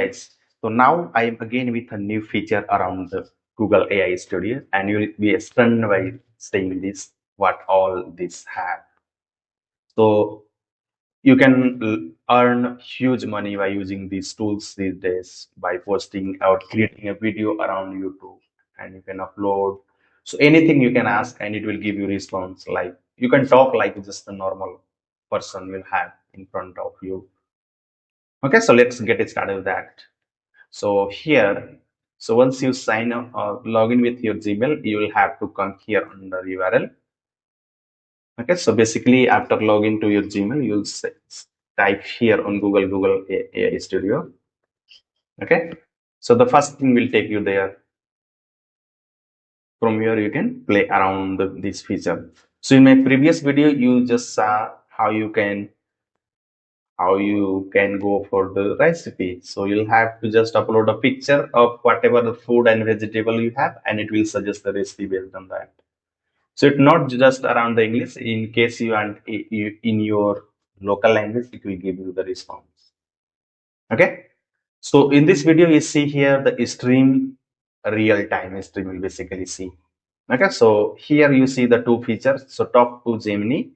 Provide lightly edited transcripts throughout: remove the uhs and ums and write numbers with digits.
Guys, so now I am again with a new feature around the Google AI Studio, and you will be stunned by saying this what all this have. So you can earn huge money by using these tools these days by posting or creating a video around YouTube, and you can upload. So anything you can ask, and it will give you response. Like you can talk like just a normal person will have in front of you. Okay, so let's get it started with that. So here, so once you sign up or log in with your Gmail, you will have to come here on the URL. Okay, so basically after login to your Gmail, you'll type here on Google AI Studio. Okay, so the first thing will take you there. From here, you can play around this feature. So in my previous video, you just saw how you can go for the recipe. So you'll have to just upload a picture of whatever the food and vegetable you have, and it will suggest the recipe based on that. So it's not just around the English. In case you want in your local language, it will give you the response. Okay. So in this video, you see here the stream real time stream will basically see. Okay. So here you see the two features. So talk to Gemini,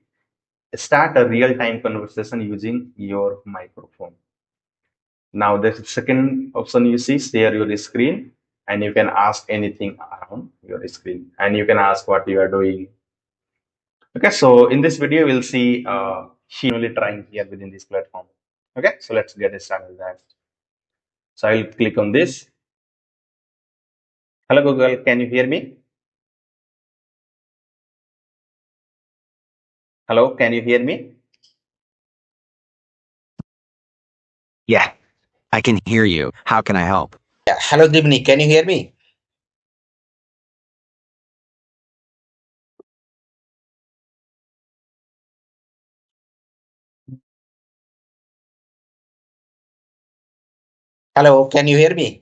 start a real time conversation using your microphone. Now the second option you see, share your screen, and you can ask anything around your screen, and you can ask what you are doing. Okay, so in this video we'll see he only trying here within this platform. Okay, so let's get started with that. So I'll click on this. Hello Google, can you hear me? Hello, can you hear me? Yeah, I can hear you. How can I help? Yeah. Hello, Dimini. Can you hear me? Hello, can you hear me?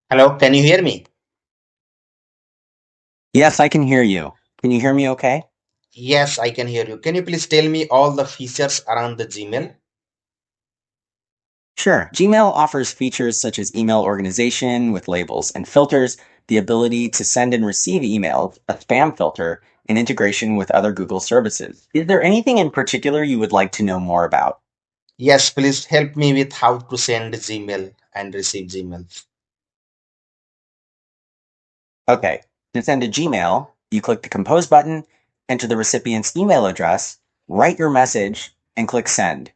Hello, can you hear me? Yes, I can hear you. Can you hear me okay? Yes, I can hear you. Can you please tell me all the features around the Gmail? Sure. Gmail offers features such as email organization with labels and filters, the ability to send and receive emails, a spam filter, and integration with other Google services. Is there anything in particular you would like to know more about? Yes, please help me with how to send Gmail and receive Gmail. Okay. To send a Gmail, you click the Compose button, enter the recipient's email address, write your message, and click Send.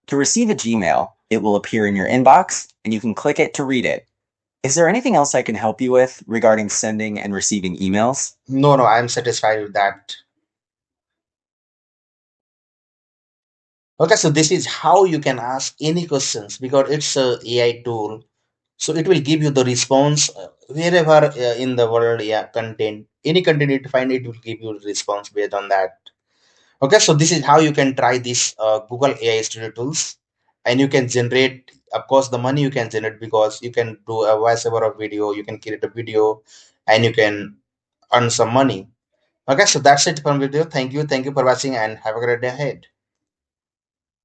To receive a Gmail, it will appear in your inbox, and you can click it to read it. Is there anything else I can help you with regarding sending and receiving emails? No, I'm satisfied with that. Okay, so this is how you can ask any questions because it's a AI tool. So it will give you the response wherever in the world, yeah, content, any content you find, it will give you response based on that. Okay, so this is how you can try this Google AI Studio tools, and you can generate, of course, the money you can generate because you can do a voiceover of video, you can create a video, and you can earn some money. Okay, so that's it from video. Thank you for watching, and have a great day ahead.